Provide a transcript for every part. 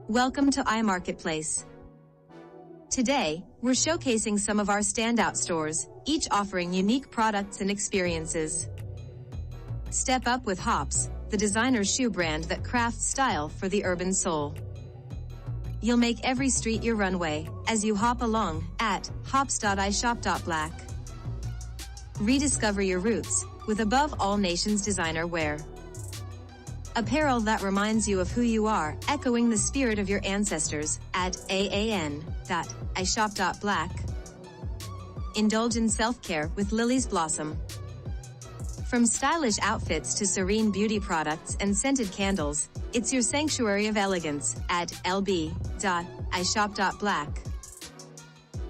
Welcome to iMarketplace. Today, we're showcasing some of our standout stores, each offering unique products and experiences. Step up with Hops, the designer shoe brand that crafts style for the urban soul. You'll make every street your runway as you hop along at hops.ishop.black. Rediscover your roots with above all nations designer wear. Apparel that reminds you of who you are, echoing the spirit of your ancestors at aan.ishop.black. Indulge in self-care with Lily's Blossom. From stylish outfits to serene beauty products and scented candles, it's your sanctuary of elegance at lb.ishop.black.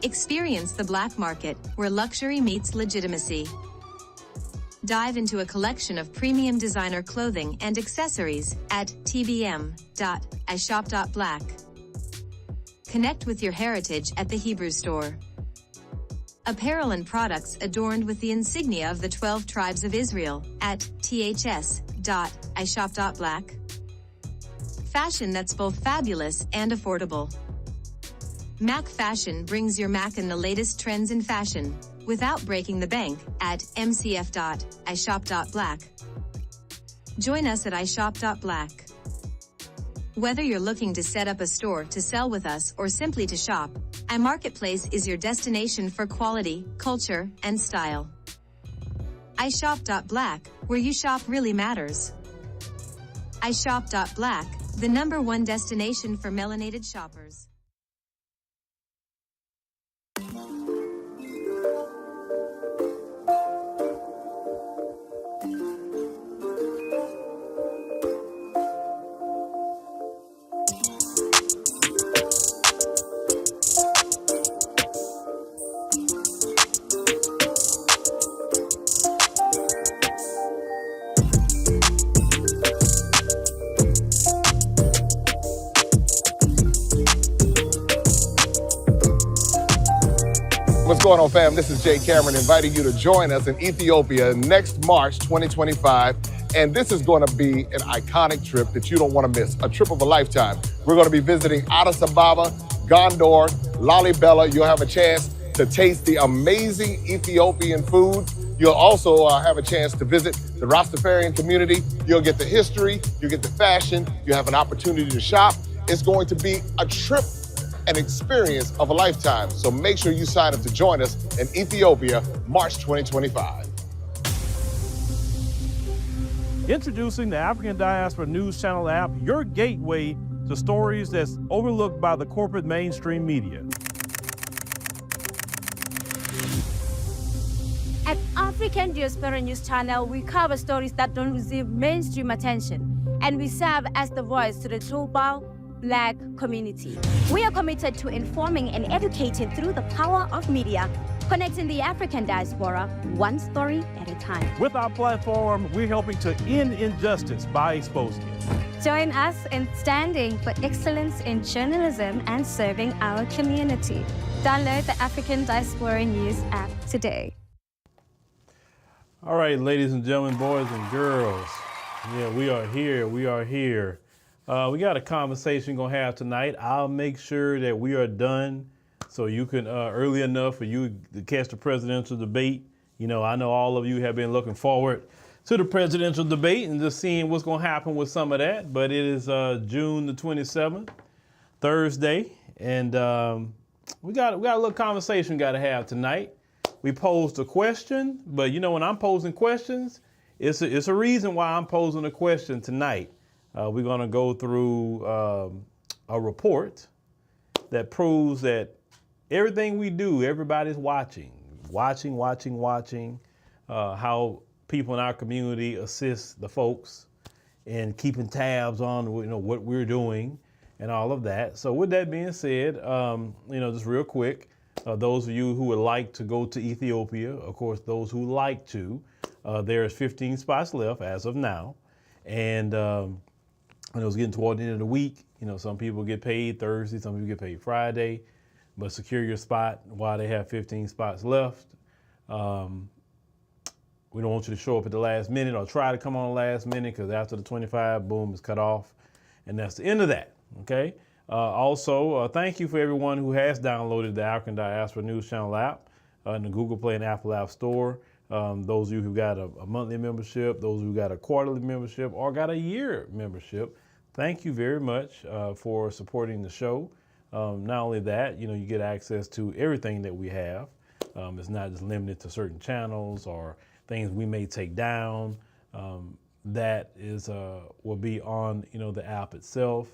Experience the black market, where luxury meets legitimacy. Dive into a collection of premium designer clothing and accessories at tbm.ishop.black. Connect with your heritage at the Hebrew store. Apparel and products adorned with the insignia of the 12 tribes of Israel at ths.ishop.black. Fashion that's both fabulous and affordable. Mac Fashion brings your Mac in the latest trends in fashion, without breaking the bank, at mcf.ishop.black. Join us at ishop.black. Whether you're looking to set up a store to sell with us or simply to shop, iMarketplace is your destination for quality, culture, and style. ishop.black, where you shop really matters. ishop.black, the #1 destination for melanated shoppers. What's going on, fam? This is Jay Cameron inviting you to join us in Ethiopia next March 2025. And this is going to be an iconic trip that you don't want to miss, a trip of a lifetime. We're going to be visiting Addis Ababa, Gondor, Lalibela. You'll have a chance to taste the amazing Ethiopian food. You'll also have a chance to visit the Rastafarian community. You'll get the history, you'll get the fashion, you'll have an opportunity to shop. It's going to be a trip, an experience of a lifetime. So make sure you sign up to join us in Ethiopia, March 2025. Introducing the African Diaspora News Channel app, your gateway to stories that's overlooked by the corporate mainstream media. At African Diaspora News Channel, we cover stories that don't receive mainstream attention, and we serve as the voice to the global Black community. We are committed to informing and educating through the power of media, connecting the African diaspora one story at a time. With our platform, we're helping to end injustice by exposing it. Join us in standing for excellence in journalism and serving our community. Download the African Diaspora News app today. All right, ladies and gentlemen, boys and girls. Yeah, we are here. We are here. We got a conversation we're going to have tonight. I'll make sure that we are done so you can, early enough for you to catch the presidential debate. You know, I know all of you have been looking forward to the presidential debate and just seeing what's going to happen with some of that. But it is June the 27th, Thursday, and we got a little conversation we got to have tonight. We posed a question, but you know, when I'm posing questions, it's a reason why I'm posing a question tonight. We're going to go through a report that proves that everything we do, everybody's watching how people in our community assist the folks in keeping tabs on, you know, what we're doing and all of that. So with that being said, you know, just real quick, those of you who would like to go to Ethiopia, of course, those who like to, there's 15 spots left as of now. And it was getting toward the end of the week. You know, some people get paid Thursday, some people get paid Friday, but secure your spot while they have 15 spots left. We don't want you to show up at the last minute or try to come on the last minute, because after the 25, boom, it's cut off. And that's the end of that, okay? Also, thank you for everyone who has downloaded the African Diaspora News Channel app in the Google Play and Apple App Store. Those of you who got a monthly membership, those who got a quarterly membership, or got a year membership, thank you very much for supporting the show. Not only that, you get access to everything that we have. It's not just limited to certain channels or things we may take down. That is will be on the app itself.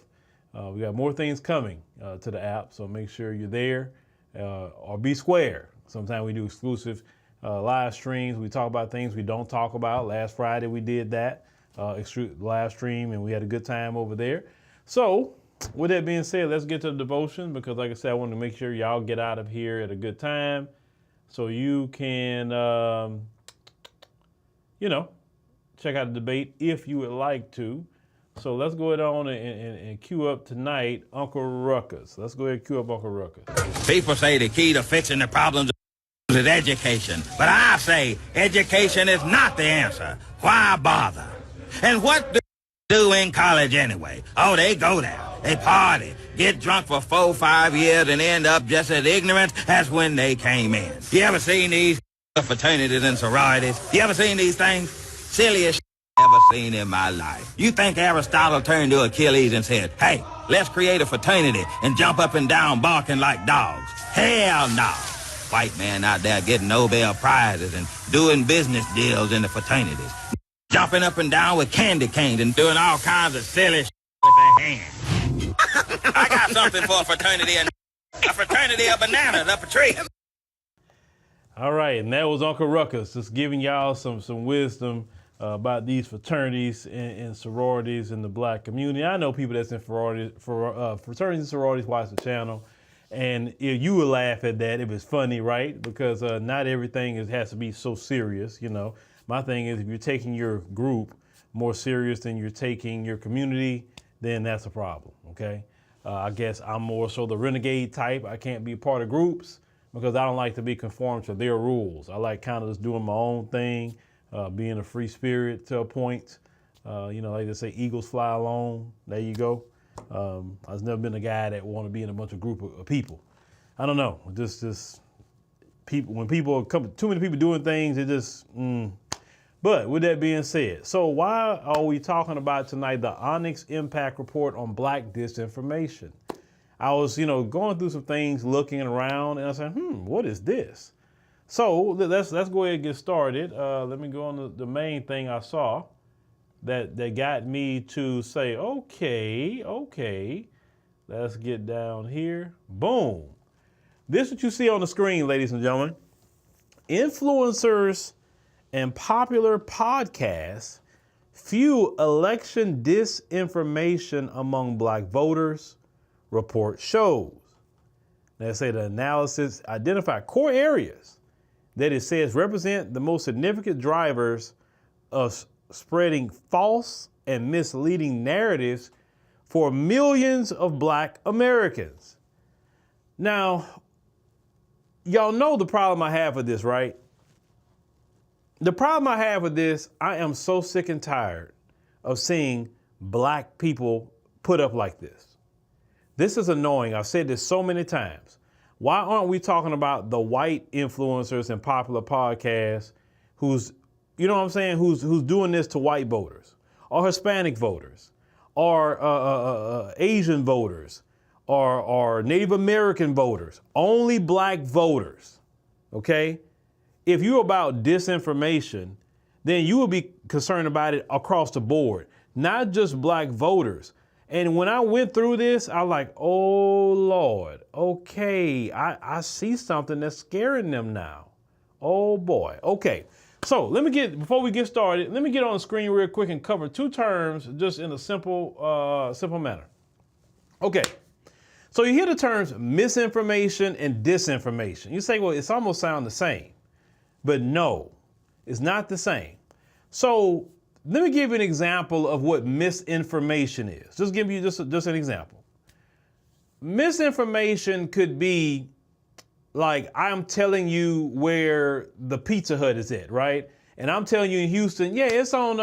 We got more things coming to the app, so make sure you're there or be square. Sometimes we do exclusive live streams. We talk about things we don't talk about. Last Friday we did that live stream, and we had a good time over there. So with that being said, let's get to the devotion, because like I said, I want to make sure y'all get out of here at a good time so you can, check out the debate if you would like to. So let's go ahead on and cue up tonight Uncle Ruckus. Let's go ahead and cue up Uncle Ruckus. People say the key to fixing the problems is education. But I say education is not the answer. Why bother? And what do they do in college anyway? Oh, they go there. They party, get drunk for 4 or 5 years, and end up just as ignorant as when they came in. You ever seen these fraternities and sororities? You ever seen these things? Silliest ever seen in my life. You think Aristotle turned to Achilles and said, hey, let's create a fraternity and jump up and down barking like dogs? Hell no. White man out there getting Nobel Prizes and doing business deals in the fraternities. Jumping up and down with candy canes and doing all kinds of silly with their hands. I got something for a fraternity of bananas up a tree. All right, and that was Uncle Ruckus, just giving y'all some wisdom about these fraternities and sororities in the black community. I know people that's in fraternities and sororities watch the channel, and you would laugh at that if it's funny, right? Because not everything has to be so serious, My thing is, if you're taking your group more serious than you're taking your community, then that's a problem, okay? I guess I'm more so the renegade type. I can't be part of groups because I don't like to be conformed to their rules. I like kind of just doing my own thing, being a free spirit to a point. Like they say, eagles fly alone. There you go. I've never been a guy that want to be in a bunch of group of people. I don't know, just people. When people come, too many people doing things, it just. But with that being said, so why are we talking about tonight the Onyx Impact report on Black disinformation? I was, going through some things, looking around, and I said, what is this? So let's go ahead and get started. Let me go on the main thing I saw that got me to say, okay, let's get down here. Boom. This is what you see on the screen, ladies and gentlemen. Influencers and popular podcasts fuel election disinformation among Black voters, report shows. They say the analysis identified core areas that it says represent the most significant drivers of spreading false and misleading narratives for millions of Black Americans. Now, y'all know the problem I have with this, right? The problem I have with this, I am so sick and tired of seeing Black people put up like this. This is annoying. I've said this so many times. Why aren't we talking about the white influencers and popular podcasts who's doing this to white voters or Hispanic voters or Asian voters or Native American voters, only Black voters, okay? If you're about disinformation, then you will be concerned about it across the board, not just Black voters. And when I went through this, I was like, oh, Lord, okay, I see something that's scaring them now. Oh, boy. Okay, so before we get started, let me get on the screen real quick and cover two terms just in a simple manner. Okay, so you hear the terms misinformation and disinformation. You say, well, it's almost sound the same. But no, it's not the same. So let me give you an example of what misinformation is. Just give you just an example. Misinformation could be like, I'm telling you where the Pizza Hut is at, right? And I'm telling you in Houston, yeah, it's on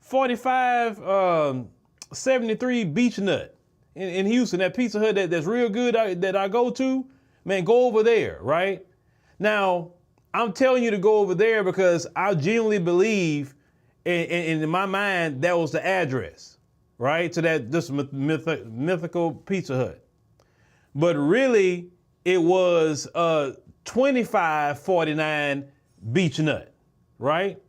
4573 Beach Nut. in Houston, that Pizza Hut that's real good that I go to, man, go over there, right? Now, I'm telling you to go over there because I genuinely believe in my mind that was the address, right? To that this mythical Pizza Hut. But really, it was 2549 Beach Nut, right?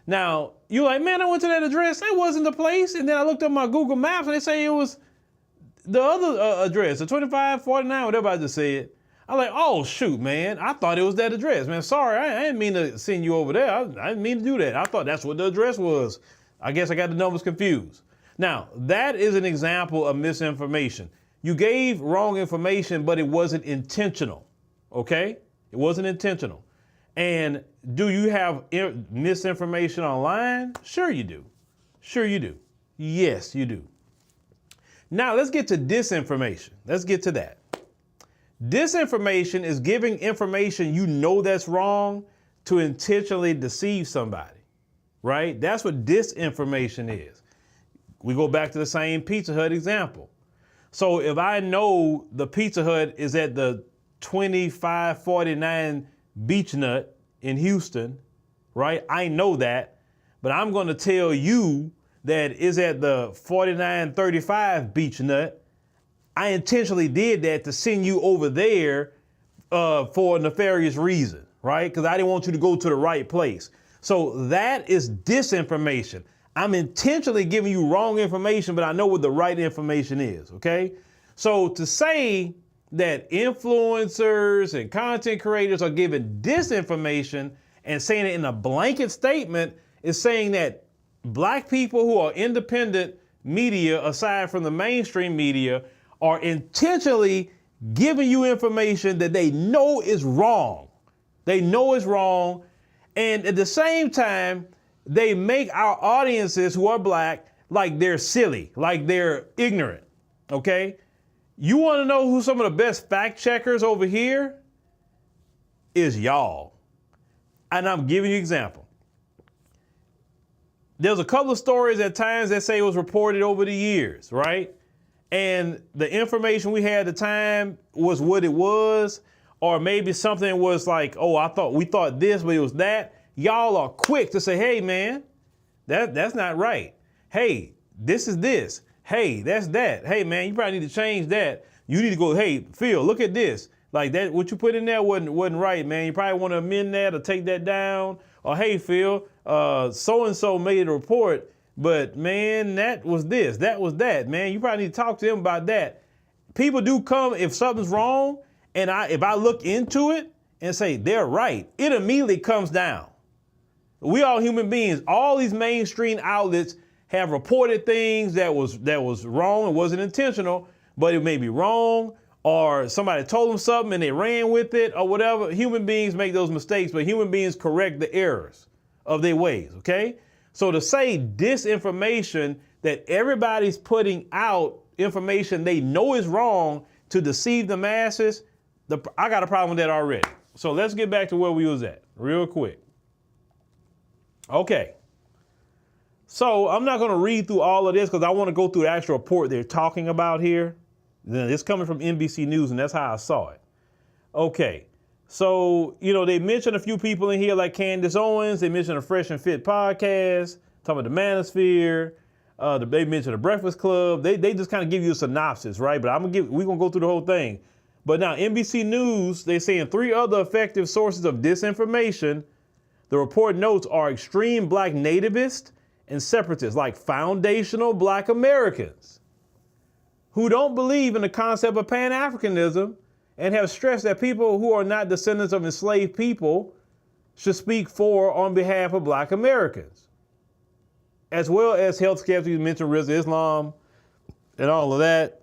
Now, you're like, man, I went to that address. That wasn't the place. And then I looked up my Google Maps and they say it was the other address, the 2549, whatever I just said. I'm like, oh, shoot, man. I thought it was that address. Man, sorry, I didn't mean to send you over there. I didn't mean to do that. I thought that's what the address was. I guess I got the numbers confused. Now, that is an example of misinformation. You gave wrong information, but it wasn't intentional, okay? It wasn't intentional. And do you have misinformation online? Sure you do. Sure you do. Yes, you do. Now let's get to disinformation. Let's get to that. Disinformation is giving information you know that's wrong to intentionally deceive somebody, right? That's what disinformation is. We go back to the same Pizza Hut example. So if I know the Pizza Hut is at the 2549 Beach Nut in Houston, right? I know that, but I'm going to tell you that is at the 4935 Beach Nut. I intentionally did that to send you over there for a nefarious reason, right? Because I didn't want you to go to the right place. So that is disinformation. I'm intentionally giving you wrong information, but I know what the right information is, okay? So to say that influencers and content creators are giving disinformation and saying it in a blanket statement is saying that Black people who are independent media, aside from the mainstream media, are intentionally giving you information that they know is wrong. They know is wrong. And at the same time, they make our audiences who are Black like they're silly, like they're ignorant, okay? You want to know who some of the best fact checkers over here is y'all. And I'm giving you an example. There's a couple of stories at times that say it was reported over the years, right? And the information we had at the time was what it was, or maybe something was like, oh, we thought this, but it was that. Y'all are quick to say, hey, man, that's not right. Hey, this is this. Hey, that's that. Hey, man, you probably need to change that. You need to go, hey, Phil, look at this. Like that, what you put in there wasn't right, man. You probably want to amend that or take that down. Or, hey, Phil, so-and-so made a report, but, man, that was this, that was that. Man, you probably need to talk to them about that. People do come if something's wrong, and if I look into it and say they're right, it immediately comes down. We all human beings. All these mainstream outlets have reported things that was wrong and wasn't intentional, but it may be wrong, or somebody told them something and they ran with it or whatever. Human beings make those mistakes, but human beings correct the errors of their ways, okay? So to say disinformation, that everybody's putting out information they know is wrong to deceive the masses, I got a problem with that already. So let's get back to where we was at real quick. Okay. So I'm not going to read through all of this because I want to go through the actual report they're talking about here. It's coming from NBC News, and that's how I saw it. Okay. So, they mentioned a few people in here like Candace Owens. They mentioned a Fresh and Fit podcast, talking about the Manosphere. They mentioned the Breakfast Club. They just kind of give you a synopsis, right? But we're going to go through the whole thing. But now NBC News, they're saying 3 other effective sources of disinformation. The report notes are extreme Black nativists and separatists, like foundational Black Americans who don't believe in the concept of Pan-Africanism and have stressed that people who are not descendants of enslaved people should speak for or on behalf of Black Americans, as well as health skeptics, mentioned Rizza Islam and all of that.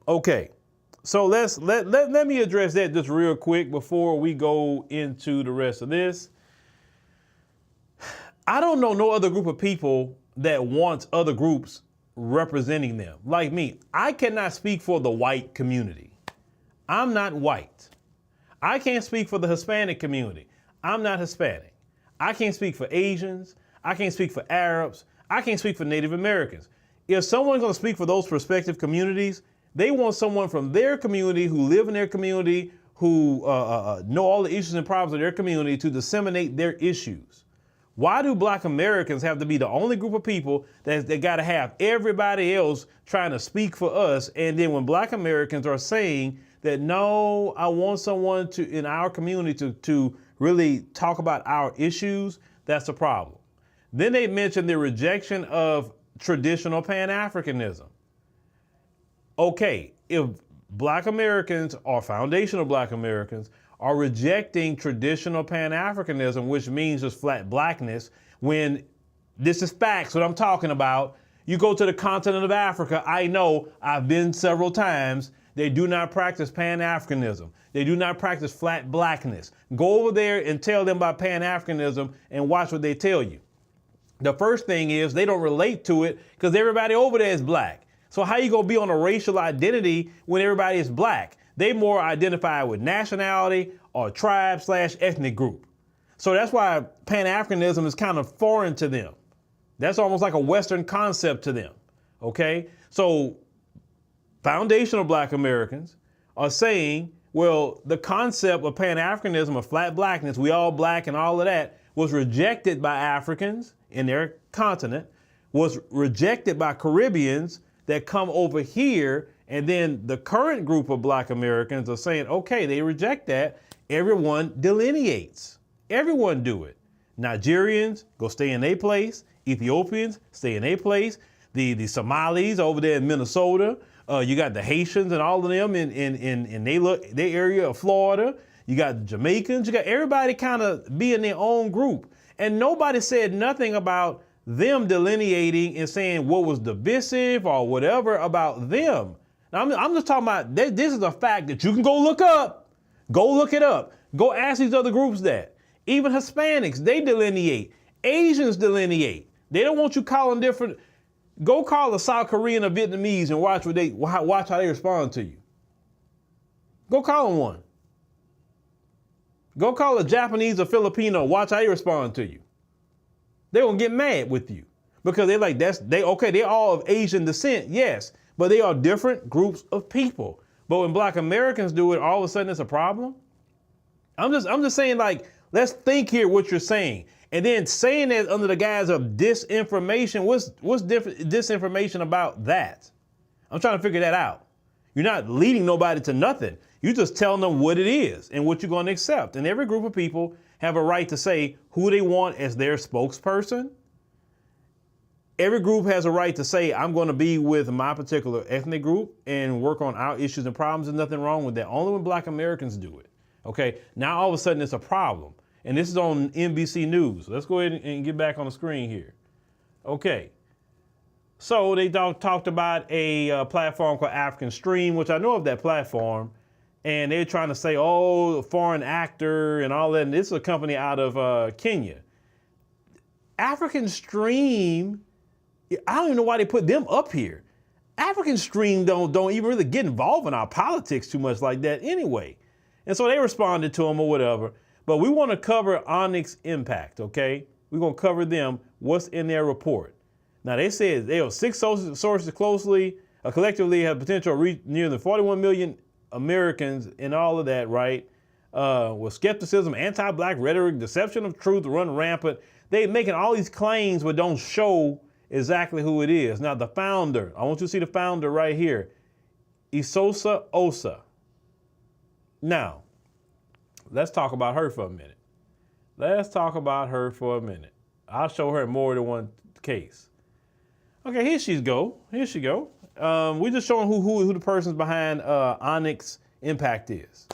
Okay, so let me address that just real quick before we go into the rest of this. I don't know no other group of people that wants other groups representing them. Like me, I cannot speak for the white community. I'm not white. I can't speak for the Hispanic community. I'm not Hispanic. I can't speak for Asians. I can't speak for Arabs. I can't speak for Native Americans. if someone's going to speak for those prospective communities, they want someone from their community who live in their community, who know all the issues and problems of their community to disseminate their issues. Why do Black Americans have to be the only group of people that got to have everybody else trying to speak for us? And then when Black Americans are saying that, no, I want someone to in our community to really talk about our issues, that's a problem. Then they mentioned the rejection of traditional Pan-Africanism. Okay, if Black Americans or foundational Black Americans are rejecting traditional Pan-Africanism, which means just flat blackness, when this is facts, what I'm talking about. You go to the continent of Africa, I know, I've been several times, they do not practice Pan-Africanism. They do not practice flat blackness. Go over there and tell them about Pan-Africanism and watch what they tell you. The first thing is they don't relate to it because everybody over there is Black. So how you gonna be on a racial identity when everybody is Black? They more identify with nationality or tribe/ethnic group. So that's why Pan-Africanism is kind of foreign to them. That's almost like a Western concept to them, okay? So foundational Black Americans are saying, well, the concept of Pan-Africanism, of flat blackness, we all Black and all of that, was rejected by Africans in their continent, was rejected by Caribbeans that come over here, and then the current group of Black Americans are saying, okay, they reject that. Everyone delineates. Everyone do it. Nigerians go stay in their place. Ethiopians stay in their place. The Somalis over there in Minnesota. You got the Haitians and all of them in their area of Florida. You got the Jamaicans. You got everybody kind of be in their own group. And nobody said nothing about them delineating and saying what was divisive or whatever about them. Now, I'm just talking about this is a fact that you can go look up. Go look it up. Go ask these other groups that. Even Hispanics, they delineate. Asians delineate. They don't want you calling different. Go call a South Korean or Vietnamese and watch how they respond to you. Go call them one. Go call a Japanese or Filipino, watch how they respond to you. They're gonna get mad with you because they're like, they're all of Asian descent, yes, but they are different groups of people. But when Black Americans do it, all of a sudden it's a problem. I'm just saying, like, let's think here what you're saying. And then saying that under the guise of disinformation, what's disinformation about that? I'm trying to figure that out. You're not leading nobody to nothing. You're just telling them what it is and what you're going to accept. And every group of people have a right to say who they want as their spokesperson. Every group has a right to say, I'm going to be with my particular ethnic group and work on our issues and problems. There's nothing wrong with that. Only when Black Americans do it. Okay, now all of a sudden it's a problem. And this is on NBC News. Let's go ahead and get back on the screen here. Okay. So they talked about a platform called African Stream, which I know of that platform. And they're trying to say, oh, a foreign actor and all that. And this is a company out of Kenya. African Stream, I don't even know why they put them up here. African Stream don't even really get involved in our politics too much like that anyway. And so they responded to them or whatever. But we want to cover Onyx Impact, okay? We're going to cover them, what's in their report. Now, they said they have 6 sources collectively have potential to reach nearly 41 million Americans and all of that, right? With skepticism, anti-Black rhetoric, deception of truth run rampant. They making all these claims but don't show exactly who it is. Now, the founder, I want you to see the founder right here, Isosa Osa. Now, let's talk about her for a minute. I'll show her in more than one case. Okay, here she go. We're just showing who the person's behind Onyx Impact is.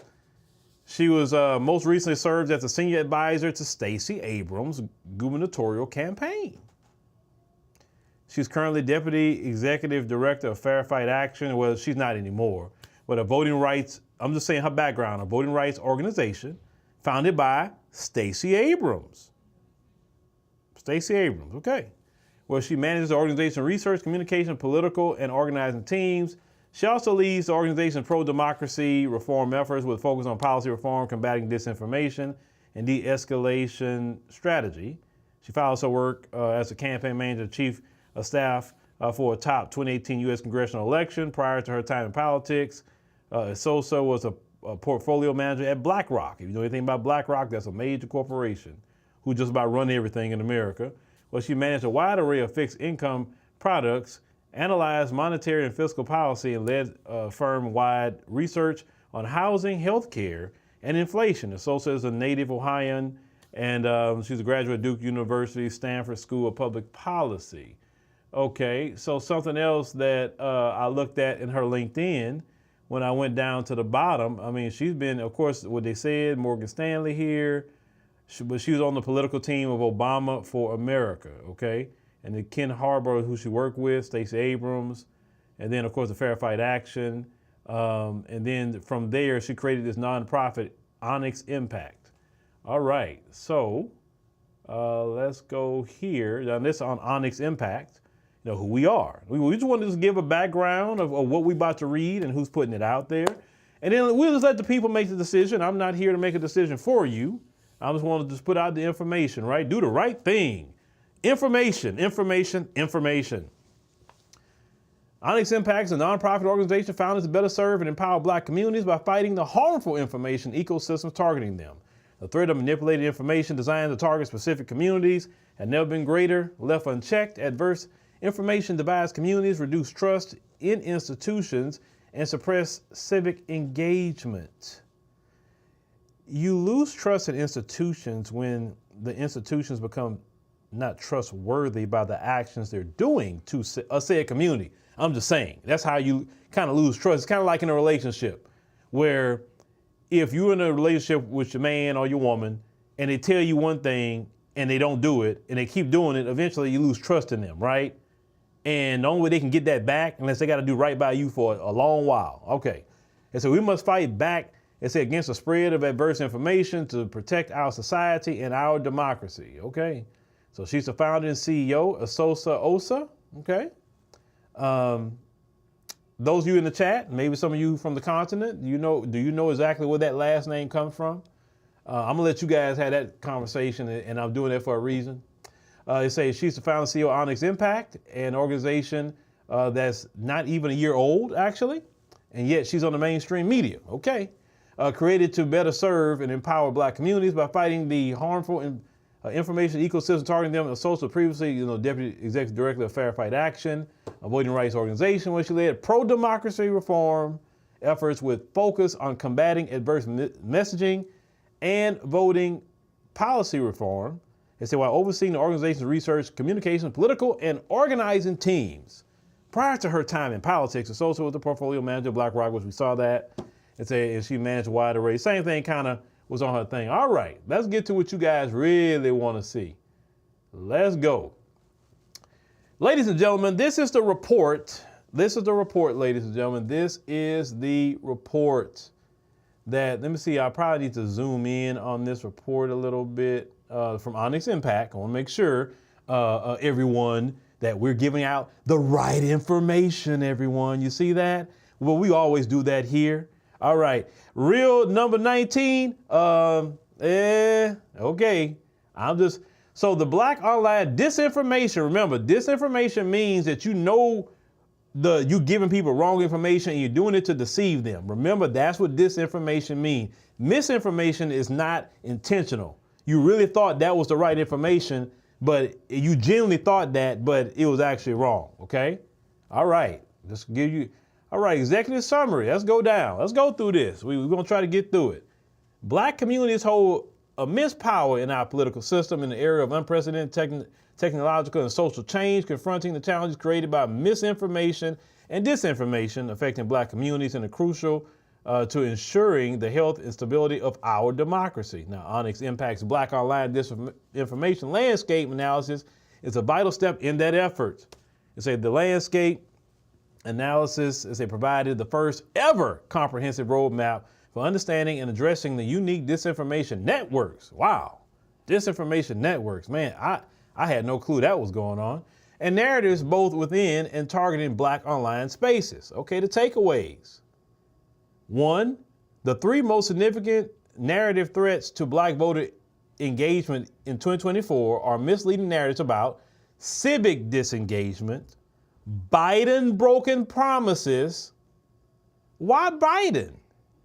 She was most recently served as a senior advisor to Stacey Abrams' gubernatorial campaign. She's currently deputy executive director of Fair Fight Action. Well, she's not anymore, but a voting rights. I'm just saying her background, a voting rights organization founded by Stacey Abrams. Okay. Well, she manages the organization research, communication, political, and organizing teams. She also leads the organization's pro-democracy reform efforts with focus on policy reform, combating disinformation, and de-escalation strategy. She follows her work as a campaign manager, chief of staff for a top 2018 U.S. congressional election. Prior to her time in politics, Sosa was a portfolio manager at BlackRock. If you know anything about BlackRock, that's a major corporation who just about run everything in America. Well, she managed a wide array of fixed income products, analyzed monetary and fiscal policy, and led firm-wide research on housing, healthcare, and inflation. Sosa is a native Ohioan, and she's a graduate of Duke University, Stanford School of Public Policy. Okay, so something else that I looked at in her LinkedIn when I went down to the bottom, I mean, she's been, of course, what they said, Morgan Stanley here, but she was on the political team of Obama for America, okay? And then Ken Harbor, who she worked with, Stacey Abrams, and then, of course, the Fair Fight Action. And then from there, she created this nonprofit, Onyx Impact. All right, so let's go here. Now, this on Onyx Impact, you know, who we are. We just want to just give a background of what we're about to read and who's putting it out there. And then we'll just let the people make the decision. I'm not here to make a decision for you. I just want to just put out the information, right? Do the right thing. Information, information, information. Onyx Impact is a nonprofit organization founded to better serve and empower Black communities by fighting the harmful information ecosystems targeting them. The threat of manipulated information designed to target specific communities had never been greater. Left unchecked, adverse information divides communities, reduce trust in institutions, and suppress civic engagement. You lose trust in institutions when the institutions become not trustworthy by the actions they're doing to a said community. I'm just saying, that's how you kind of lose trust. It's kind of like in a relationship where if you're in a relationship with your man or your woman and they tell you one thing and they don't do it and they keep doing it, eventually you lose trust in them, right? And the only way they can get that back, unless they got to do right by you for a long while. Okay. And so we must fight back, and say, against the spread of adverse information to protect our society and our democracy. Okay. So she's the founder and CEO of Osa. Okay. Those of you in the chat, maybe some of you from the continent, do you know exactly where that last name comes from? I'm gonna let you guys have that conversation, and I'm doing that for a reason. It says she's the founder and CEO of Onyx Impact, an organization that's not even a year old, actually, and yet she's on the mainstream media. Okay. Created to better serve and empower Black communities by fighting the harmful information ecosystem targeting them. Sosa previously, Deputy Executive Director of Fair Fight Action, a voting rights organization, where she led pro-democracy reform efforts with focus on combating adverse messaging and voting policy reform. They said while overseeing the organization's research, communication, political, and organizing teams. Prior to her time in politics, Sosa was the portfolio manager of BlackRock, which we saw that. And she managed a wide array. Same thing kind of was on her thing. All right, let's get to what you guys really want to see. Let's go. Ladies and gentlemen, this is the report. This is the report, ladies and gentlemen. This is the report that, let me see, I probably need to zoom in on this report a little bit from Onyx Impact. I want to make sure, everyone, that we're giving out the right information, everyone. You see that? Well, we always do that here. All right, real number 19. Okay, so the Black Online Disinformation. Remember, disinformation means that you giving people wrong information and you're doing it to deceive them. Remember, that's what disinformation means. Misinformation is not intentional. You really thought that was the right information, but you genuinely thought that, but it was actually wrong. Okay, all right, just give you. All right, executive summary. Let's go down. Let's go through this. We're going to try to get through it. Black communities hold immense power in our political system in the area of unprecedented technological and social change, confronting the challenges created by misinformation and disinformation affecting Black communities and are crucial to ensuring the health and stability of our democracy. Now, Onyx Impact's Black Online Disinformation Landscape analysis is a vital step in that effort. It says the landscape analysis as they provided the first ever comprehensive roadmap for understanding and addressing the unique disinformation networks. Wow, disinformation networks, man, I had no clue that was going on. And narratives both within and targeting Black online spaces. Okay, the takeaways. 1, the 3 most significant narrative threats to Black voter engagement in 2024 are misleading narratives about civic disengagement, Biden broken promises. Why Biden?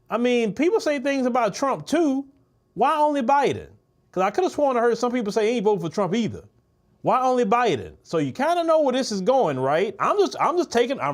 I mean, people say things about Trump too. Why only Biden? Because I could have sworn I heard some people say ain't vote for Trump either. Why only Biden? So you kind of know where this is going, right? I'm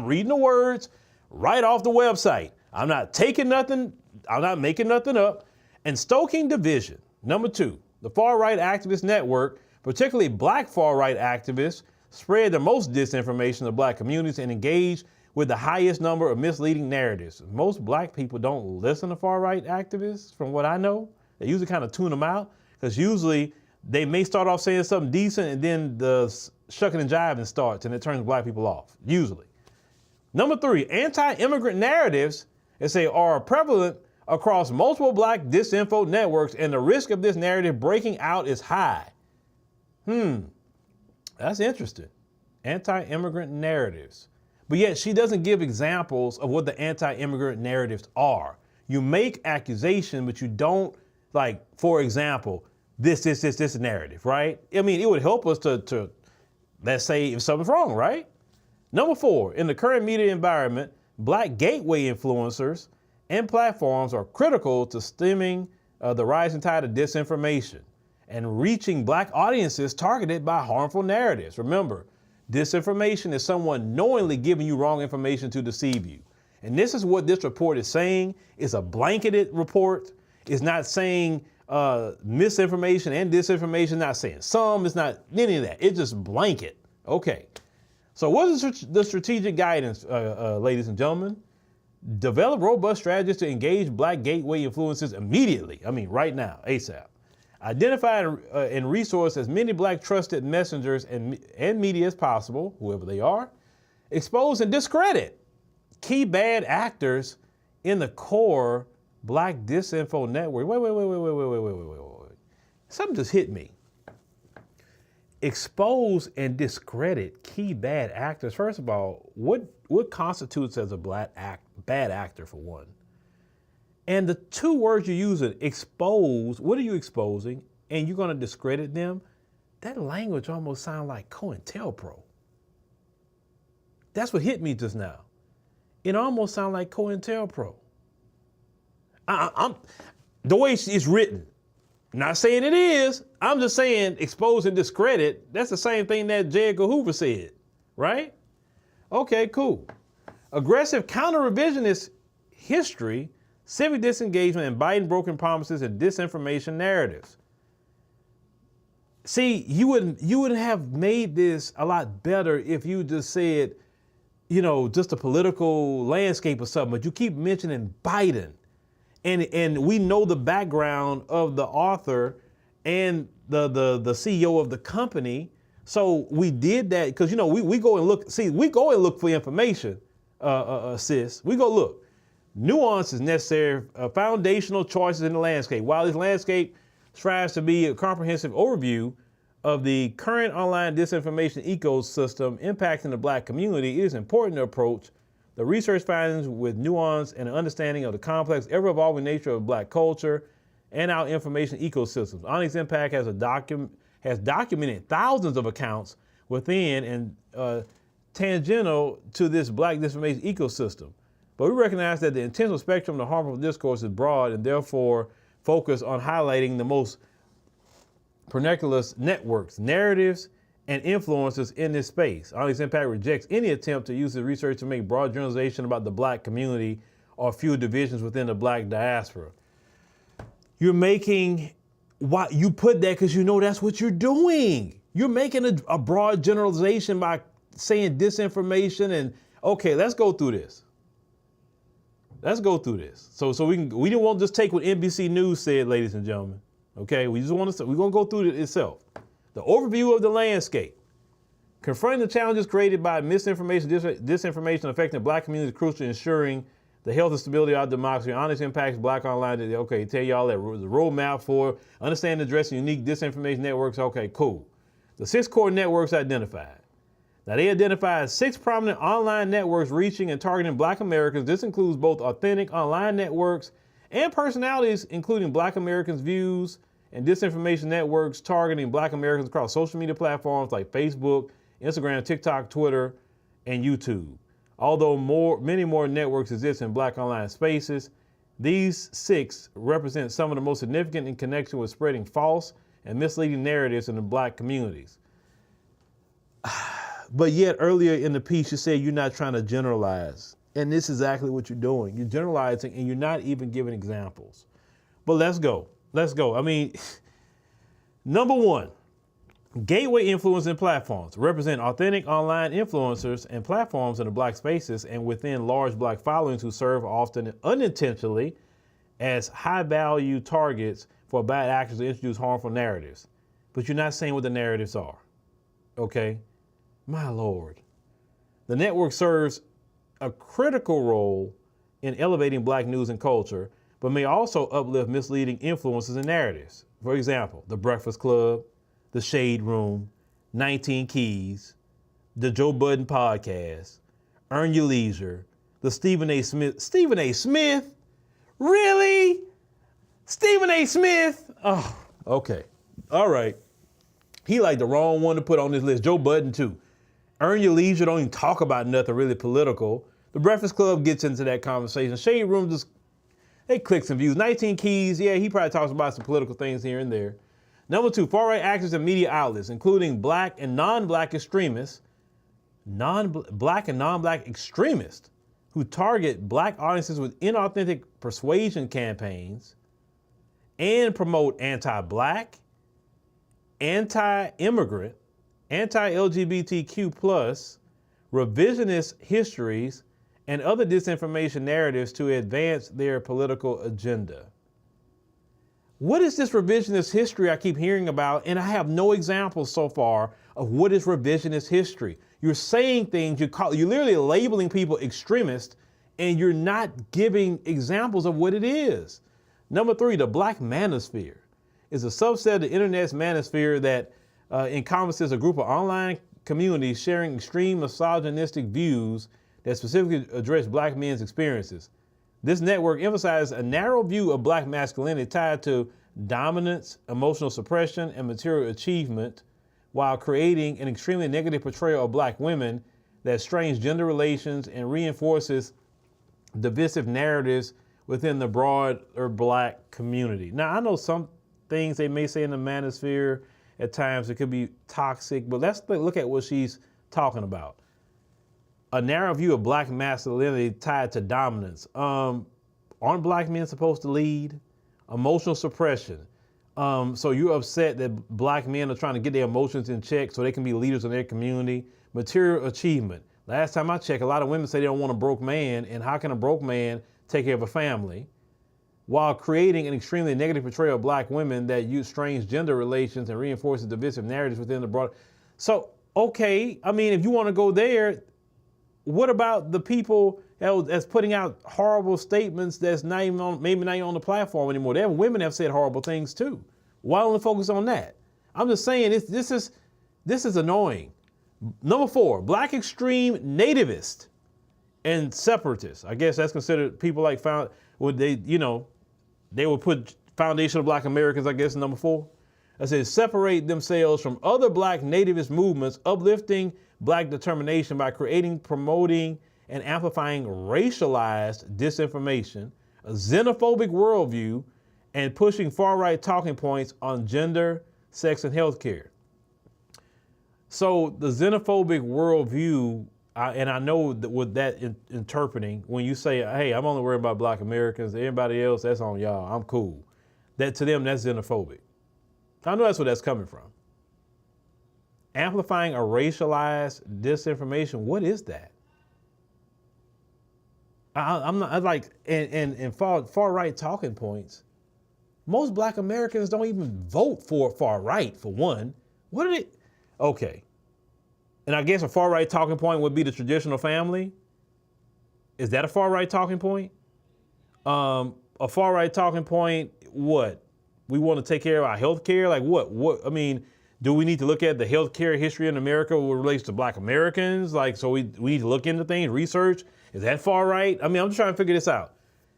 reading the words right off the website. I'm not taking nothing, I'm not making nothing up. And stoking division. Number 2, the far-right activist network, particularly black far-right activists, spread the most disinformation to black communities and engage with the highest number of misleading narratives. Most black people don't listen to far-right activists, from what I know. They usually kind of tune them out, because usually they may start off saying something decent and then the shucking and jiving starts and it turns black people off, usually. Number 3, anti-immigrant narratives, they say, are prevalent across multiple black disinfo networks, and the risk of this narrative breaking out is high. That's interesting. Anti-immigrant narratives. But yet she doesn't give examples of what the anti-immigrant narratives are. You make accusation, but you don't, like, for example, this narrative, right? I mean, it would help us to let's say if something's wrong, right? Number 4, in the current media environment, black gateway influencers and platforms are critical to stemming the rising tide of disinformation and reaching black audiences targeted by harmful narratives. Remember, disinformation is someone knowingly giving you wrong information to deceive you. And this is what this report is saying. It's a blanketed report. It's not saying misinformation and disinformation, not saying some, it's not any of that. It's just blanket. Okay. So what is the strategic guidance, ladies and gentlemen? Develop robust strategies to engage black gateway influencers immediately. I mean, right now, ASAP. Identify and resource as many black trusted messengers and media as possible, whoever they are. Expose and discredit key bad actors in the core black disinfo network. Wait. Something just hit me. Expose and discredit key bad actors. First of all, what constitutes as a bad actor, for one? And the 2 words you're using, expose, what are you exposing? And you're going to discredit them? That language almost sounds like COINTELPRO. That's what hit me just now. It almost sounds like COINTELPRO. The way it's written, not saying it is, I'm just saying expose and discredit, that's the same thing that J. Edgar Hoover said, right? Okay, cool. Aggressive counter-revisionist history, civic disengagement, and Biden broken promises and disinformation narratives. See, you wouldn't have made this a lot better if you just said, just a political landscape or something, but you keep mentioning Biden. And we know the background of the author and the CEO of the company. So we did that because, we go and look for information, sis. We go look. Nuance is necessary, foundational choices in the landscape. While this landscape strives to be a comprehensive overview of the current online disinformation ecosystem impacting the black community, it is important to approach the research findings with nuance and an understanding of the complex, ever-evolving nature of black culture and our information ecosystems. Onyx Impact has documented thousands of accounts within and tangential to this black disinformation ecosystem. But we recognize that the intentional spectrum of the harmful discourse is broad and therefore focus on highlighting the most pernicious networks, narratives, and influences in this space. Onyx Impact rejects any attempt to use the research to make broad generalization about the black community or fuel divisions within the black diaspora. You're making, you put that because that's what you're doing. You're making a broad generalization by saying disinformation and, okay, let's go through this. So we didn't want to just take what NBC News said, ladies and gentlemen. Okay, we're going to go through it itself. The overview of the landscape. Confronting the challenges created by misinformation, disinformation affecting the black community is crucial to ensuring the health and stability of our democracy. Onyx impacts Black Online. Okay, tell y'all that the roadmap for understanding and addressing unique disinformation networks. Okay, cool. The 6 core networks identified. Now they identified 6 prominent online networks reaching and targeting black Americans. This includes both authentic online networks and personalities, including black Americans' views and disinformation networks targeting black Americans across social media platforms like Facebook, Instagram, TikTok, Twitter, and YouTube. Although many more networks exist in Black online spaces, these 6 represent some of the most significant in connection with spreading false and misleading narratives in the Black communities. But yet earlier in the piece, you said you're not trying to generalize. And this is exactly what you're doing. You're generalizing and you're not even giving examples. But let's go. I mean, number 1, gateway influencing platforms represent authentic online influencers and platforms in the Black spaces and within large Black followings who serve often unintentionally as high value targets for bad actors to introduce harmful narratives. But you're not saying what the narratives are. Okay? My Lord. The network serves a critical role in elevating Black news and culture, but may also uplift misleading influences and narratives. For example, The Breakfast Club, The Shade Room, 19 Keys, The Joe Budden Podcast, Earn Your Leisure, The Stephen A. Smith. Stephen A. Smith? Really? Stephen A. Smith? Oh, okay. All right. He like the wrong one to put on this list. Joe Budden too. Earn Your Leisure don't even talk about nothing really political. The Breakfast Club gets into that conversation. Shade Room just, they click some views. 19 Keys, yeah, he probably talks about some political things here and there. Number 2, far-right actors and media outlets, including Black and non-Black extremists, Black and non-Black extremists who target Black audiences with inauthentic persuasion campaigns and promote anti-Black, anti-immigrant, anti-LGBTQ+, revisionist histories, and other disinformation narratives to advance their political agenda. What is this revisionist history I keep hearing about? And I have no examples so far of what is revisionist history. You're saying things, you're literally labeling people extremists, and you're not giving examples of what it is. Number 3, the Black manosphere is a subset of the internet's manosphere that encompasses a group of online communities sharing extreme misogynistic views that specifically address Black men's experiences. This network emphasizes a narrow view of Black masculinity tied to dominance, emotional suppression, and material achievement, while creating an extremely negative portrayal of Black women that strains gender relations and reinforces divisive narratives within the broader Black community. Now, I know some things they may say in the manosphere at times it could be toxic, but let's look at what she's talking about. A narrow view of Black masculinity tied to dominance. Aren't Black men supposed to lead? Emotional suppression. So you're upset that Black men are trying to get their emotions in check so they can be leaders in their community. Material achievement. Last time I checked, a lot of women say they don't want a broke man, and how can a broke man take care of a family? While creating an extremely negative portrayal of Black women that use strange gender relations and reinforces divisive narratives within the broad. So, okay, I mean, if you want to go there, what about the people that's putting out horrible statements that's not even on, maybe not even on the platform anymore? Women have said horrible things too. Why don't we focus on that? I'm just saying this is annoying. Number 4, Black extreme nativist and separatists. I guess that's considered people like they would put foundational Black Americans, I guess, in number 4. I said separate themselves from other Black nativist movements, uplifting Black determination by creating, promoting, and amplifying racialized disinformation, a xenophobic worldview, and pushing far-right talking points on gender, sex, and healthcare. So the xenophobic worldview, and I know that with that interpreting, when you say, hey, I'm only worried about Black Americans, everybody else, that's on y'all, I'm cool. That to them, that's xenophobic. I know that's where that's coming from. Amplifying a racialized disinformation, what is that? I'm not like, and far right talking points, most Black Americans don't even vote for far right, for one. What are they? Okay. And I guess a far right talking point would be the traditional family. Is that a far right talking point? A far right talking point, what? We want to take care of our health care? Like what? I mean, do we need to look at the healthcare history in America what relates to Black Americans? Like, so we need to look into things, research. Is that far right? I mean, I'm just trying to figure this out.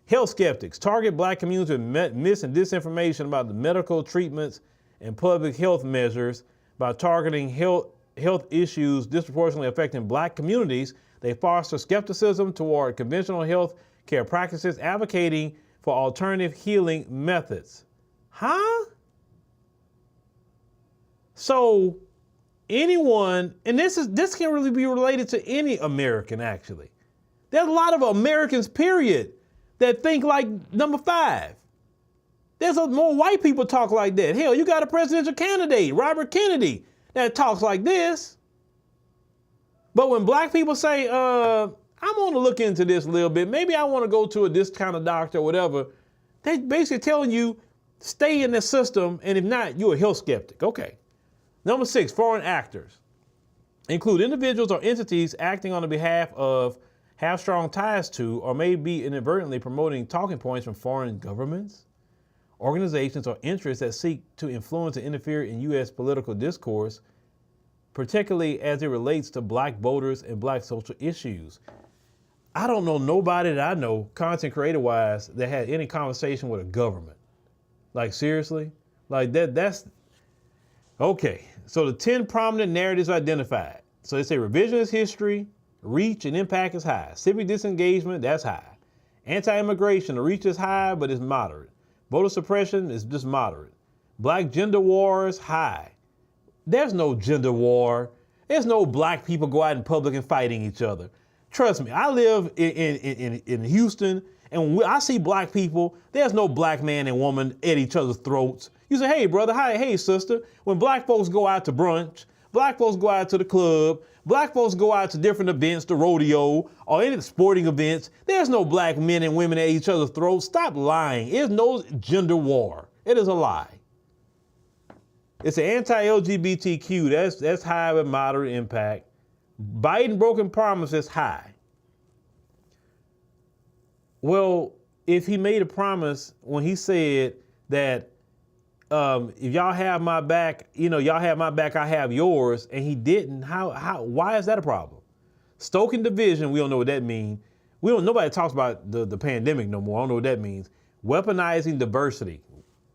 Health skeptics target Black communities with mis and disinformation about the medical treatments and public health measures by targeting health health issues disproportionately affecting Black communities, they foster skepticism toward conventional health care practices, advocating for alternative healing methods. Huh? So anyone, and this can really be related to any American actually. There's a lot of Americans, period, that think like number 5. There's more white people talk like that. Hell, you got a presidential candidate, Robert Kennedy, that talks like this. But when Black people say, I'm going to look into this a little bit, maybe I want to go to this kind of doctor or whatever, they basically telling you, stay in the system, and if not, you're a health skeptic. Okay. Number 6, foreign actors include individuals or entities acting on the behalf of, have strong ties to, or may be inadvertently promoting talking points from foreign governments, organizations, or interests that seek to influence and interfere in U.S. political discourse, particularly as it relates to Black voters and Black social issues. I don't know nobody that I know, content creator-wise, that had any conversation with a government. Like, seriously? Like, that's... Okay, so the 10 prominent narratives identified. So they say revisionist history, reach and impact is high. Civic disengagement, that's high. Anti-immigration, the reach is high, but it's moderate. Voter suppression is just moderate. Black gender wars, high. There's no gender war. There's no Black people go out in public and fighting each other. Trust me, I live in Houston, and when I see Black people, there's no Black man and woman at each other's throats. You say, hey, brother, hi, hey, sister. When Black folks go out to brunch, Black folks go out to the club, Black folks go out to different events, the rodeo, or any sporting events, there's no Black men and women at each other's throats. Stop lying. There's no gender war. It is a lie. It's an anti-LGBTQ. That's high with moderate impact. Biden broken promises, high. Well, if he made a promise when he said that if y'all have my back, y'all have my back, I have yours, and he didn't, why is that a problem? Stoking division, we don't know what that means. Nobody talks about the pandemic no more. I don't know what that means. Weaponizing diversity.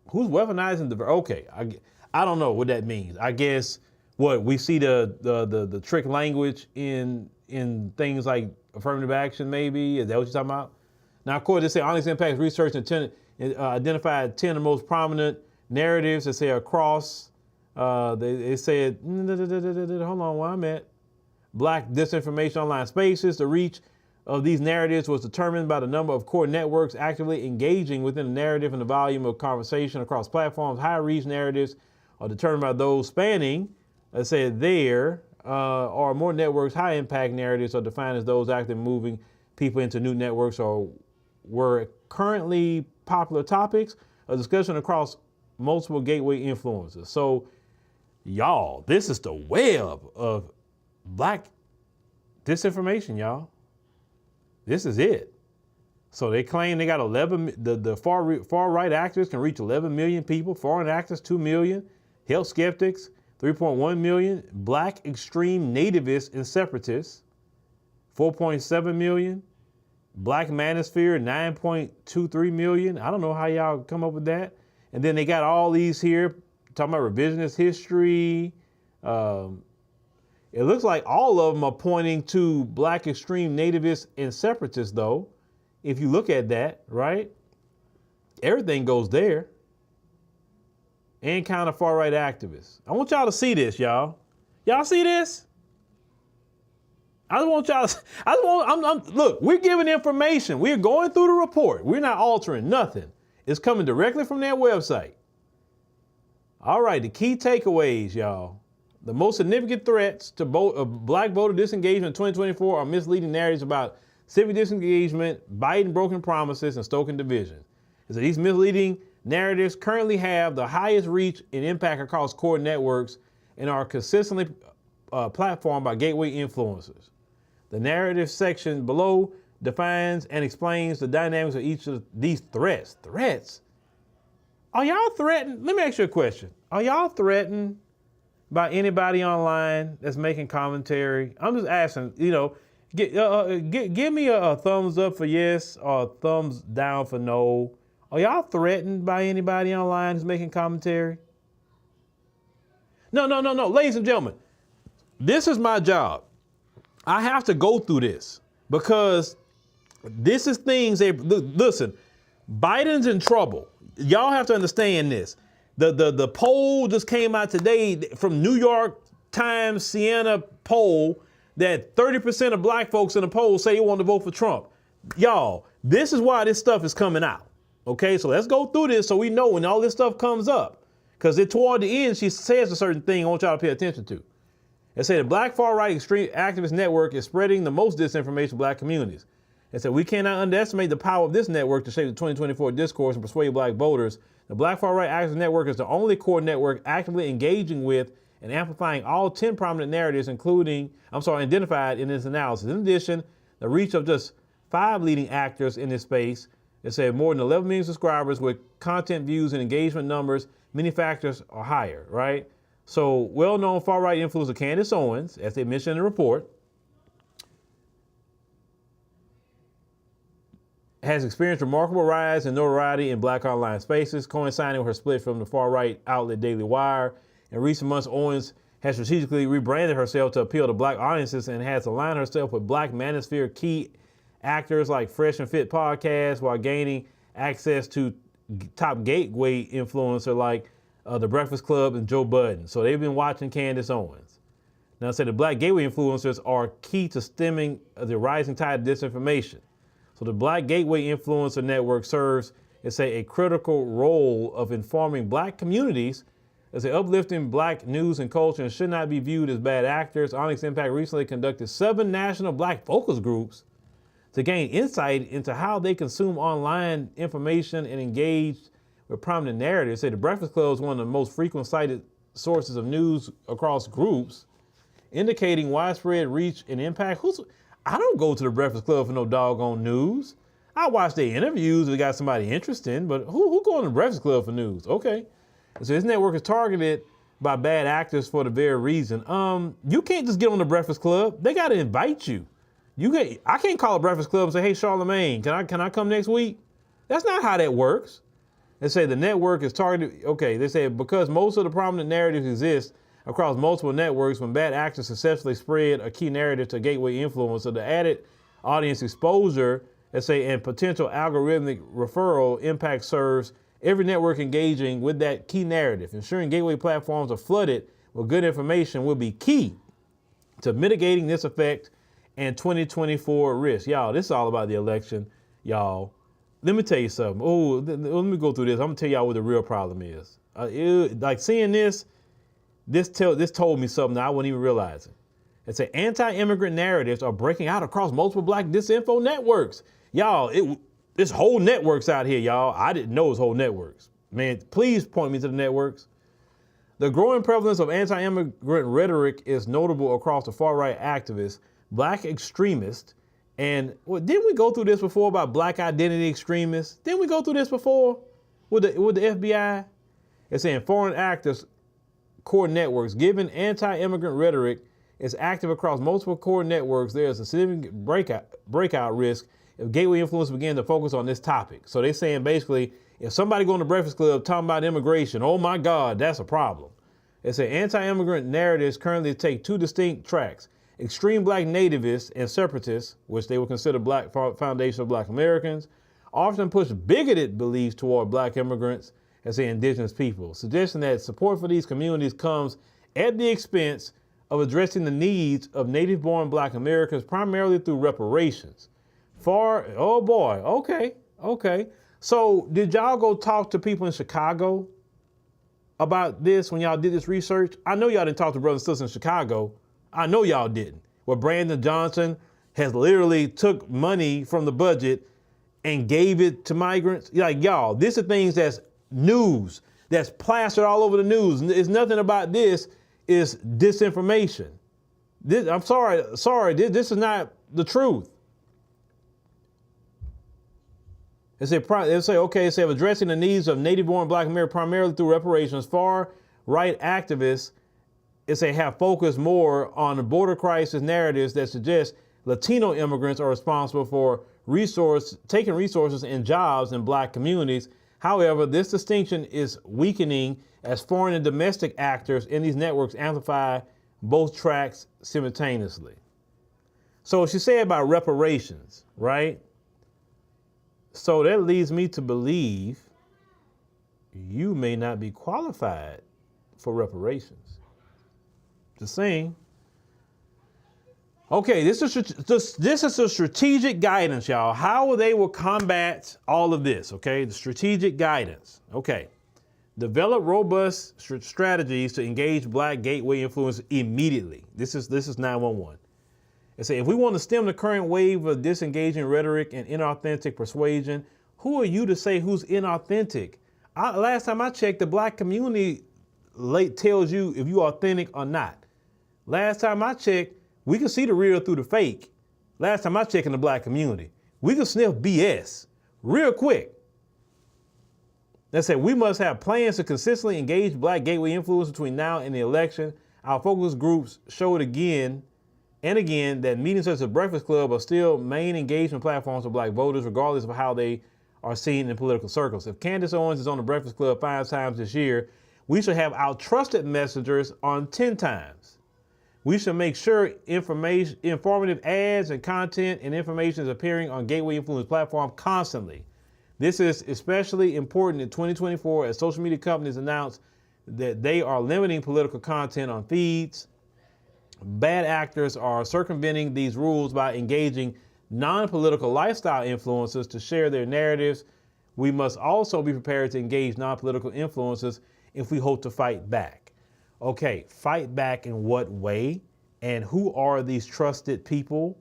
Who's weaponizing diversity? Okay, I don't know what that means. I guess we see the trick language in things like affirmative action, maybe? Is that what you're talking about? Now, of course, they say Onyx Impact research identified 10 of the most prominent narratives that say across, they said, hold on, where I'm at. Black disinformation online spaces. The reach of these narratives was determined by the number of core networks actively engaging within the narrative and the volume of conversation across platforms. High reach narratives are determined by those spanning, let's say there, or more networks. High impact narratives are defined as those actively moving people into new networks or were currently popular topics, a discussion across multiple gateway influences. So, y'all, this is the web of Black disinformation, y'all. This is it. So they claim they got 11, the far right actors can reach 11 million people, foreign actors 2 million, health skeptics 3.1 million, Black extreme nativists and separatists 4.7 million, Black manosphere 9.23 million. I don't know how y'all come up with that. And then they got all these here talking about revisionist history. It looks like all of them are pointing to Black extreme nativists and separatists, though. If you look at that, right? Everything goes there. And kind of far-right activists. I want y'all to see this, y'all. Y'all see this? I just want y'all to, look, we're giving information. We're going through the report. We're not altering nothing. It's coming directly from their website. All right, the key takeaways, y'all. The most significant threats to Black voter disengagement in 2024 are misleading narratives about civic disengagement, Biden broken promises, and stoking division. So these misleading narratives currently have the highest reach and impact across core networks and are consistently platformed by gateway influencers. The narrative section below defines and explains the dynamics of each of these threats. Threats? Are y'all threatened? Let me ask you a question. Are y'all threatened by anybody online that's making commentary? I'm just asking, give me a thumbs up for yes or a thumbs down for no. Are y'all threatened by anybody online who's making commentary? No. Ladies and gentlemen, this is my job. I have to go through this because this is things listen, Biden's in trouble. Y'all have to understand this. The poll just came out today from New York Times Siena poll that 30% of black folks in the poll say they want to vote for Trump. Y'all, this is why this stuff is coming out. Okay, so let's go through this so we know when all this stuff comes up. Because toward the end, she says a certain thing I want y'all to pay attention to. It said the black far-right extreme activist network is spreading the most disinformation to black communities. It said we cannot underestimate the power of this network to shape the 2024 discourse and persuade black voters. The black far-right activist network is the only core network actively engaging with and amplifying all 10 prominent narratives identified in this analysis. In addition, the reach of just 5 leading actors in this space, it said more than 11 million subscribers with content views and engagement numbers, many factors are higher, right? So well-known far-right influencer Candace Owens, as they mentioned in the report, has experienced remarkable rise in notoriety in black online spaces, coinciding with her split from the far-right outlet Daily Wire. In recent months, Owens has strategically rebranded herself to appeal to black audiences and has aligned herself with black manosphere key actors like Fresh and Fit podcasts while gaining access to top gateway influencer like The Breakfast Club and Joe Budden. So they've been watching Candace Owens. Now, the black gateway influencers are key to stemming the rising tide of disinformation. So the Black Gateway Influencer Network serves, a critical role of informing black communities as uplifting black news and culture and should not be viewed as bad actors. Onyx Impact recently conducted 7 national black focus groups to gain insight into how they consume online information and engage with prominent narratives. The Breakfast Club is one of the most frequent cited sources of news across groups, indicating widespread reach and impact. I don't go to the Breakfast Club for no doggone news. I watch their interviews if they got somebody interesting, but who going to the Breakfast Club for news? Okay. So this network is targeted by bad actors for the very reason. You can't just get on the Breakfast Club. They got to invite you. I can't call a Breakfast Club and say, hey, Charlamagne, can I come next week? That's not how that works. They say the network is targeted. Okay, they say because most of the prominent narratives exist across multiple networks, when bad actors successfully spread a key narrative to gateway influencer, the added audience exposure, and potential algorithmic referral impact serves every network engaging with that key narrative. Ensuring gateway platforms are flooded with good information will be key to mitigating this effect and 2024 risk. Y'all, this is all about the election, y'all. Let me tell you something. Let me go through this. I'm gonna tell y'all what the real problem is. Like seeing this told me something that I wasn't even realizing. It's anti-immigrant narratives are breaking out across multiple black disinfo networks. Y'all, this whole networks out here, y'all. I didn't know it was whole networks. Man, please point me to the networks. The growing prevalence of anti-immigrant rhetoric is notable across the far-right activists, black extremists, and didn't we go through this before about black identity extremists? Didn't we go through this before with the FBI? It's saying foreign actors core networks. Given anti-immigrant rhetoric is active across multiple core networks, there is a significant breakout risk if gateway influencers begin to focus on this topic. So they're saying basically, if somebody going to Breakfast Club talking about immigration, oh my God, that's a problem. It's an anti-immigrant narratives currently take 2 distinct tracks. Extreme black nativists and separatists, which they would consider black foundation of black Americans, often push bigoted beliefs toward black immigrants as indigenous people, suggesting that support for these communities comes at the expense of addressing the needs of native-born black Americans, primarily through reparations. Oh boy, okay. So did y'all go talk to people in Chicago about this when y'all did this research? I know y'all didn't talk to brothers and sisters in Chicago. I know y'all didn't. Where Brandon Johnson has literally took money from the budget and gave it to migrants. Like, y'all, this is things that's news, that's plastered all over the news. It's nothing about this is disinformation. I'm sorry, this is not the truth. They say addressing the needs of native-born black Americans primarily through reparations. Far-right activists, have focused more on the border crisis narratives that suggest Latino immigrants are responsible for taking resources and jobs in black communities. However, this distinction is weakening as foreign and domestic actors in these networks amplify both tracks simultaneously. So she said about reparations, right? So that leads me to believe you may not be qualified for reparations. Just saying. Okay, this is a strategic guidance, y'all. How they will combat all of this, okay? The strategic guidance. Okay. Develop robust strategies to engage Black gateway influence immediately. This is 911. It say, if we want to stem the current wave of disengaging rhetoric and inauthentic persuasion, who are you to say who's inauthentic? Last time I checked, the Black community tells you if you're authentic or not. Last time I checked, we can see the real through the fake. Last time I checked in the Black community, we can sniff BS real quick. They said we must have plans to consistently engage Black gateway influence between now and the election. Our focus groups showed again and again that meetings such as the Breakfast Club are still main engagement platforms for Black voters, regardless of how they are seen in political circles. If Candace Owens is on the Breakfast Club 5 times this year, we should have our trusted messengers on 10 times. We should make sure informative ads and content and information is appearing on gateway influence platform constantly. This is especially important in 2024 as social media companies announce that they are limiting political content on feeds. Bad actors are circumventing these rules by engaging non-political lifestyle influencers to share their narratives. We must also be prepared to engage non-political influencers if we hope to fight back. Okay, fight back in what way? And who are these trusted people?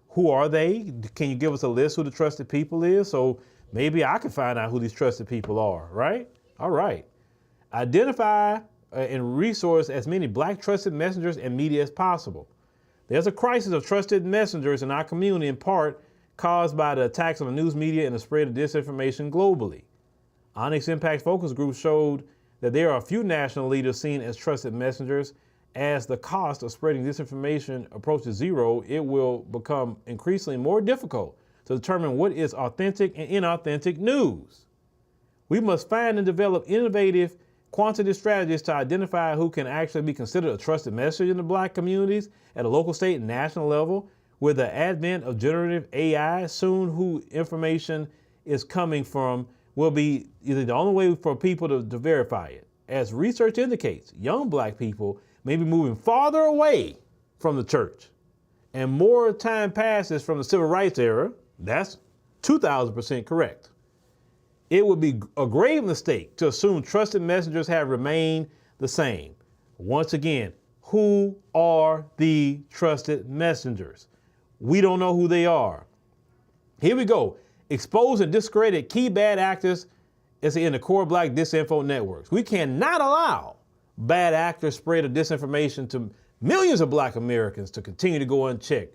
Who are they? Can you give us a list who the trusted people is? So maybe I can find out who these trusted people are, right? All right. Identify and resource as many Black trusted messengers and media as possible. There's a crisis of trusted messengers in our community, in part caused by the attacks on the news media and the spread of disinformation globally. Onyx Impact focus group showed that there are a few national leaders seen as trusted messengers. As the cost of spreading disinformation approaches zero, it will become increasingly more difficult to determine what is authentic and inauthentic news. We must find and develop innovative quantitative strategies to identify who can actually be considered a trusted message in the Black communities at a local, state, and national level. With the advent of generative AI, soon who information is coming from will be either the only way for people to verify it. As research indicates, young Black people may be moving farther away from the church, and more time passes from the civil rights era. That's 2,000% correct. It would be a grave mistake to assume trusted messengers have remained the same. Once again, who are the trusted messengers? We don't know who they are. Here we go. Expose and discredit key bad actors in the core Black disinfo networks. We cannot allow bad actors spread of disinformation to millions of Black Americans to continue to go unchecked.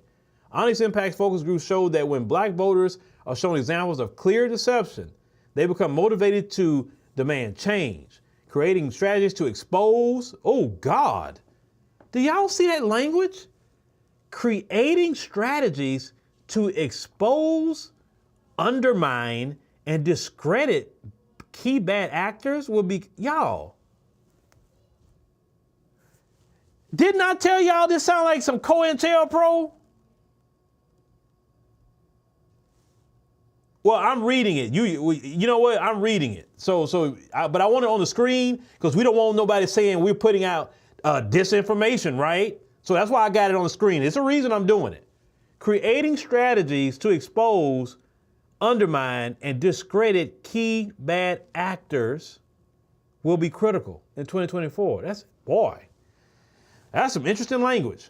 Onyx Impact focus group showed that when Black voters are shown examples of clear deception, they become motivated to demand change, creating strategies to expose. Oh God, do y'all see that language? Creating strategies to expose, undermine, and discredit key bad actors will be, y'all. Didn't I tell y'all this sound like some COINTELPRO? Well, I'm reading it. You know what? I'm reading it. But I want it on the screen because we don't want nobody saying we're putting out disinformation, right? So that's why I got it on the screen. It's a reason I'm doing it. Creating strategies to expose, undermine, and discredit key bad actors will be critical in 2024. That's some interesting language.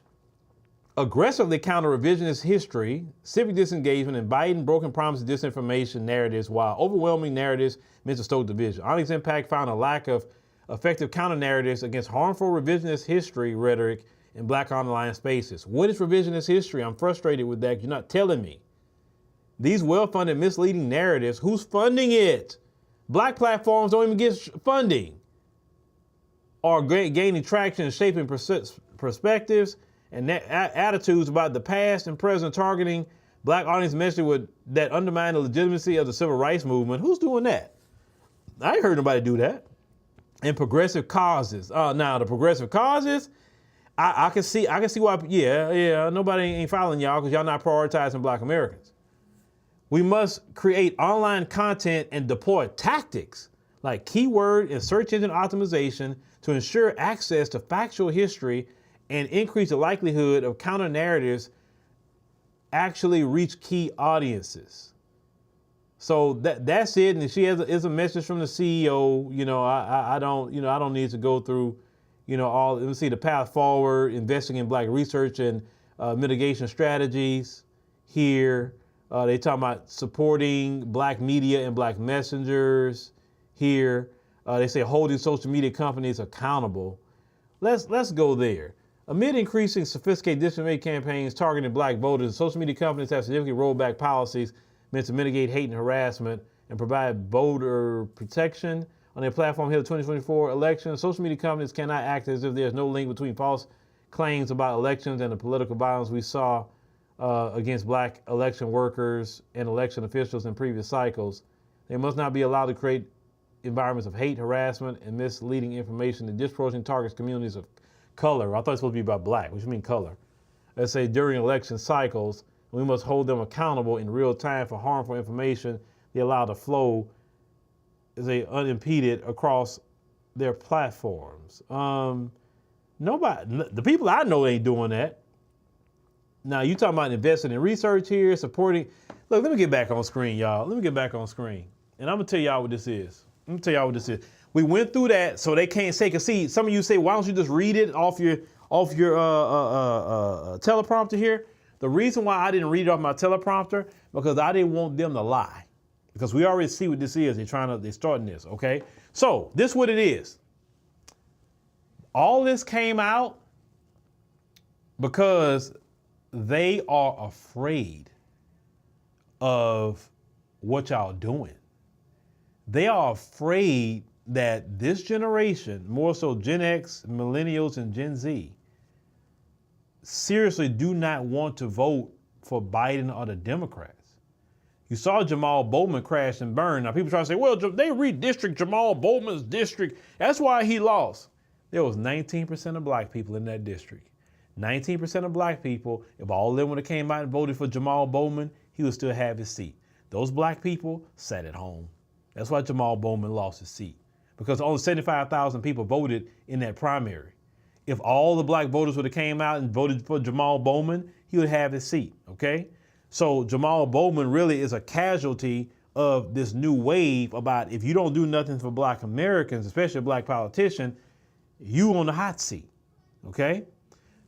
Aggressively counter revisionist history, civic disengagement, and Biden broken promises disinformation narratives, while overwhelming narratives meant to stoke division. Onyx Impact found a lack of effective counter narratives against harmful revisionist history rhetoric in Black online spaces. What is revisionist history? I'm frustrated with that. You're not telling me. These well-funded misleading narratives, who's funding it? Black platforms don't even get funding. Are gaining traction and shaping perspectives and attitudes about the past and present, targeting Black audience messaging that undermine the legitimacy of the civil rights movement. Who's doing that? I ain't heard nobody do that. And progressive causes. Now, the progressive causes, I can see why, nobody ain't following y'all because y'all not prioritizing Black Americans. We must create online content and deploy tactics like keyword and search engine optimization to ensure access to factual history and increase the likelihood of counter narratives actually reach key audiences. So that's it. And she is a message from the CEO. I don't need to go through, all. Let me see the path forward, investing in Black research and mitigation strategies here. They talk about supporting Black media and Black messengers here. They say holding social media companies accountable. Let's go there. Amid increasing sophisticated disinformation campaigns targeting Black voters, social media companies have significantly rolled back policies meant to mitigate hate and harassment and provide voter protection on their platform ahead of the 2024 election. Social media companies cannot act as if there's no link between false claims about elections and the political violence we saw against Black election workers and election officials in previous cycles. They must not be allowed to create environments of hate, harassment, and misleading information that disproportionately targets communities of color. I thought it was supposed to be about Black, which means color. Let's say during election cycles, we must hold them accountable in real time for harmful information they allow to flow unimpeded across their platforms. The people I know ain't doing that. Now, you talking about investing in research here, supporting. Look, let me get back on screen, y'all. Let me get back on screen. And I'm going to tell y'all what this is. We went through that so they can't say, because see, some of you say, why don't you just read it off your teleprompter here? The reason why I didn't read it off my teleprompter, because I didn't want them to lie. Because we already see what this is. They're starting this, okay? So this is what it is. All this came out because they are afraid of what y'all doing. They are afraid that this generation, more so Gen X, Millennials, and Gen Z, seriously do not want to vote for Biden or the Democrats. You saw Jamal Bowman crash and burn. Now people try to say, well, they redistrict Jamal Bowman's district. That's why he lost. There was 19% of Black people in that district. 19% of Black people, if all of them would have came out and voted for Jamal Bowman, he would still have his seat. Those Black people sat at home. That's why Jamal Bowman lost his seat, because only 75,000 people voted in that primary. If all the Black voters would have came out and voted for Jamal Bowman, he would have his seat, okay? So Jamal Bowman really is a casualty of this new wave about if you don't do nothing for Black Americans, especially a Black politician, you on the hot seat, okay?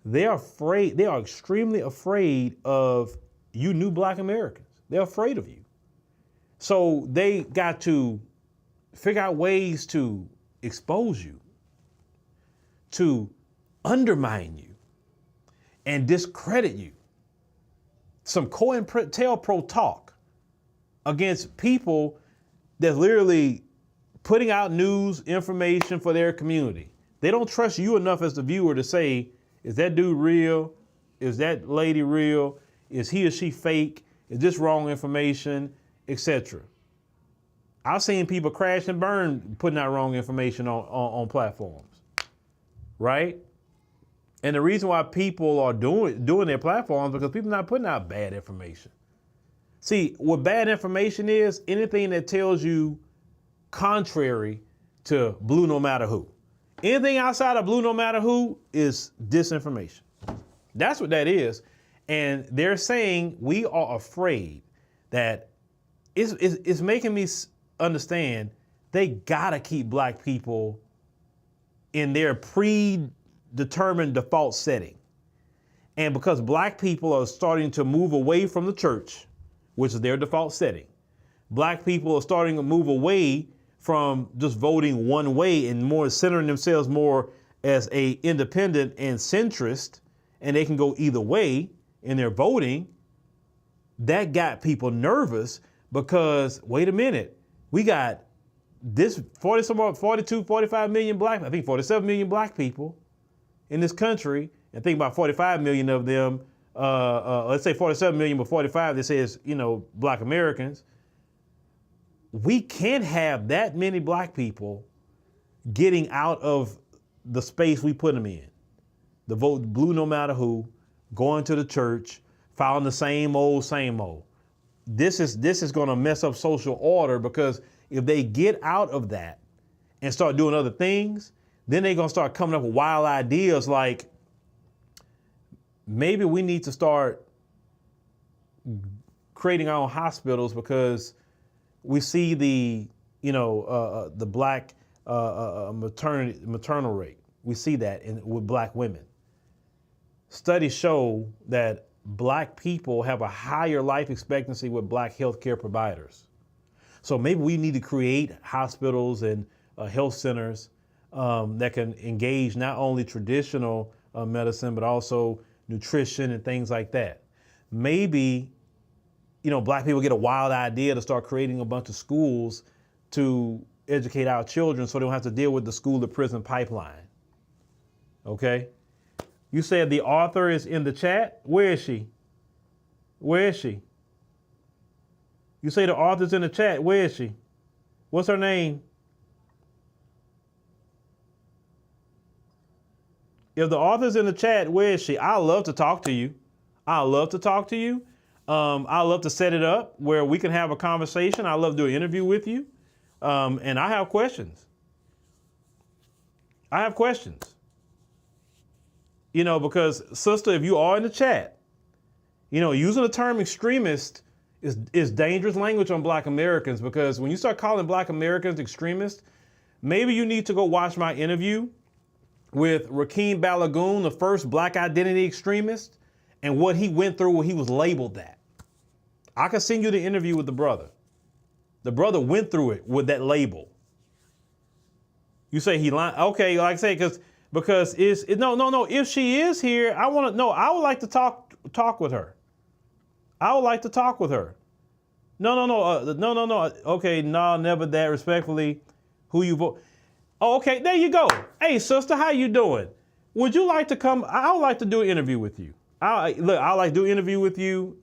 They are afraid, they are extremely afraid of you new Black Americans. They're afraid of you. So they got to figure out ways to expose you, to undermine you, and discredit you. Some COINTELPRO talk against people that's literally putting out news information for their community. They don't trust you enough as the viewer to say, is that dude real? Is that lady real? Is he or she fake? Is this wrong information? Etc. I've seen people crash and burn putting out wrong information on platforms, right? And the reason why people are doing their platforms because people are not putting out bad information. See, what bad information is, anything that tells you contrary to blue no matter who. Anything outside of blue no matter who is disinformation. That's what that is. And they're saying we are afraid that it's making me understand they gotta keep Black people in their predetermined default setting. And because Black people are starting to move away from the church, which is their default setting, Black people are starting to move away from just voting one way and more centering themselves more as a independent and centrist, and they can go either way in their voting. That got people nervous because, wait a minute, we got this 42, 45 million Black, I think 47 million Black people in this country, and think about 45 million of them, let's say 47 million, but 45, they say is, Black Americans. We can't have that many Black people getting out of the space we put them in. the vote blue no matter who, going to the church, following the same old, same old. This is going to mess up social order, because if they get out of that and start doing other things, then they're going to start coming up with wild ideas like, maybe we need to start creating our own hospitals because we see the black maternal rate. We see that with black women. Studies show that black people have a higher life expectancy with black healthcare providers. So maybe we need to create hospitals and health centers that can engage not only traditional medicine, but also nutrition and things like that. Maybe, black people get a wild idea to start creating a bunch of schools to educate our children so they don't have to deal with the school to prison pipeline. Okay? You said the author is in the chat. Where is she? Where is she? You say the author's in the chat. Where is she? What's her name? If the author's in the chat, where is she? I'd love to talk to you. I'd love to talk to you. I'd love to set it up where we can have a conversation. I'd love to do an interview with you. And I have questions. I have questions. Because sister, if you are in the chat, using the term extremist is dangerous language on black Americans, because when you start calling black Americans extremists, maybe you need to go watch my interview with Rakeem Balagoon, the first black identity extremist, and what he went through when he was labeled that. I can send you the interview with the brother. The brother went through it with that label. You say he lied. Okay, like I say, because no. If she is here, I would like to talk with her. I would like to talk with her. No. Okay, no, never that. Respectfully, who you vote? Oh, okay, there you go. Hey, sister, how you doing? Would you like to come? I would like to do an interview with you. I like to do an interview with you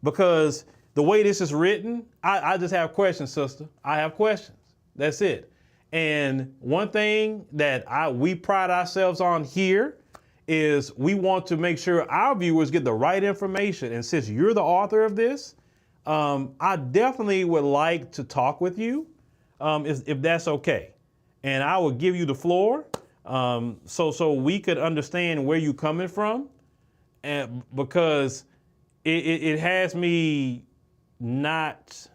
because the way this is written, I just have questions, sister. I have questions. That's it. And one thing that we pride ourselves on here is we want to make sure our viewers get the right information. And since you're the author of this, I definitely would like to talk with you, if that's okay. And I will give you the floor so we could understand where you're coming from, and because it has me not.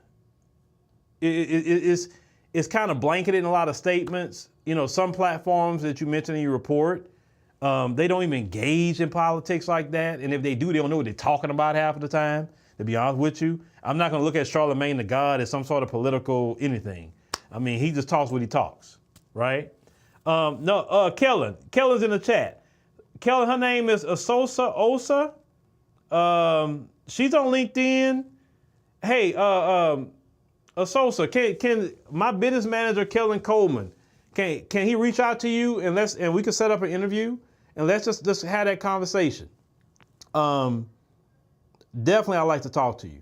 It's kind of blanketed in a lot of statements. Some platforms that you mentioned in your report, they don't even engage in politics like that. And if they do, they don't know what they're talking about half of the time, to be honest with you. I'm not going to look at Charlemagne the God as some sort of political anything. I mean, he just talks what he talks, right? Kellen. Kellen's in the chat. Kellen, her name is Osa. She's on LinkedIn. Hey, Sosa, can my business manager Kellen Coleman, can he reach out to you and we can set up an interview and let's just have that conversation. Definitely, I'd like to talk to you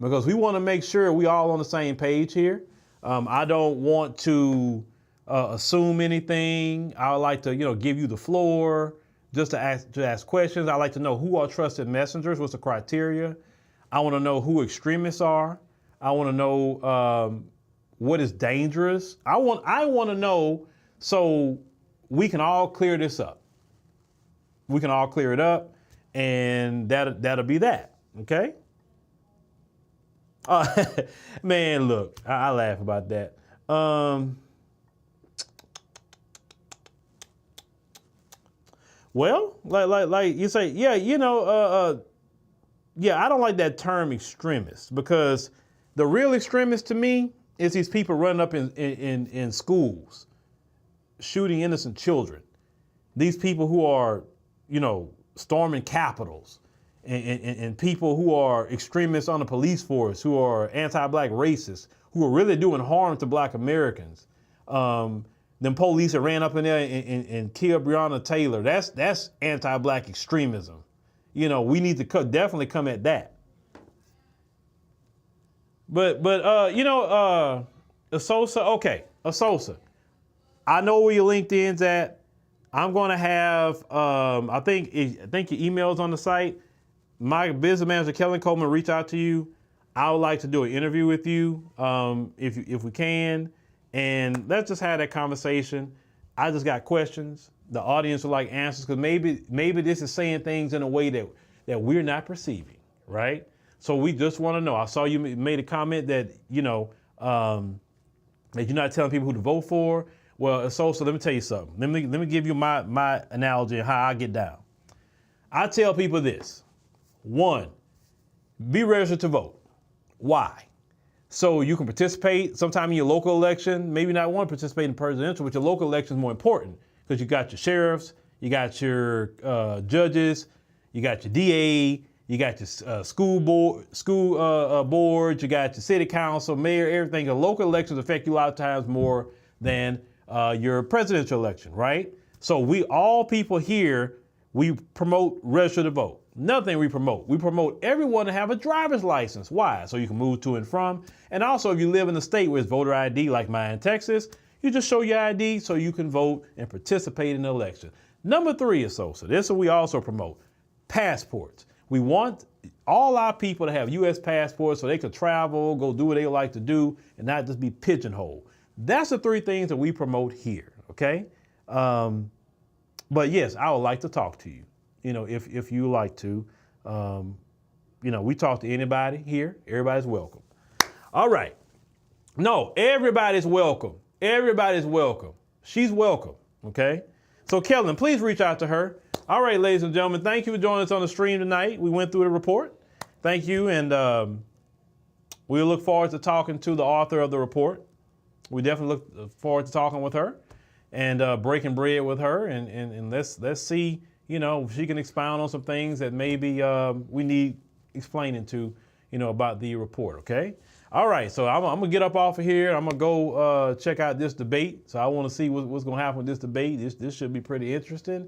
because we want to make sure we all on the same page here. I don't want to assume anything. I would like to give you the floor just to ask questions. I like to know who are trusted messengers. What's the criteria? I want to know who extremists are. I want to know what is dangerous. I want to know so we can all clear this up. We can all clear it up, and that'll be that. Okay. Man, look, I laugh about that. Well, like you say, yeah, yeah, I don't like that term extremist because the real extremist to me is these people running up in schools, shooting innocent children. These people who are, storming capitals and people who are extremists on the police force, who are anti-black racists, who are really doing harm to black Americans. Them police that ran up in there and killed Breonna Taylor. That's anti-black extremism. We need to definitely come at that. But Asosa, okay, Asosa. I know where your LinkedIn's at. I'm going to have, I think your email's on the site. My business manager, Kellen Coleman, reach out to you. I would like to do an interview with you if we can. And let's just have that conversation. I just got questions. The audience would like answers because maybe this is saying things in a way that we're not perceiving, right? So we just want to know. I saw you made a comment that, that you're not telling people who to vote for. Well, so let me tell you something. Let me give you my analogy of how I get down. I tell people this. 1, be registered to vote. Why? So you can participate sometime in your local election, maybe not want to participate in presidential, but your local election is more important because you got your sheriffs, you got your judges, you got your DA, you got your school boards, you got your city council, mayor, everything. The local elections affect you a lot of times more than your presidential election, right? So all people here, we promote register to vote. Another thing we promote everyone to have a driver's license. Why? So you can move to and from. And also if you live in a state where it's voter ID like mine in Texas, you just show your ID so you can vote and participate in the election. Number 3 is so this is what we also promote, passports. We want all our people to have U.S. passports so they could travel, go do what they like to do, and not just be pigeonholed. That's the 3 things that we promote here, okay? But yes, I would like to talk to you, if you like to. We talk to anybody here. Everybody's welcome. All right. No, everybody's welcome. Everybody's welcome. She's welcome, okay? So Kellen, please reach out to her. All right, ladies and gentlemen, thank you for joining us on the stream tonight. We went through the report. Thank you, and we look forward to talking to the author of the report. We definitely look forward to talking with her and breaking bread with her, and let's see, if she can expound on some things that maybe we need explaining to, about the report, okay? All right, so I'm gonna get up off of here. I'm gonna go check out this debate. So I want to see what's gonna happen with this debate. This should be pretty interesting.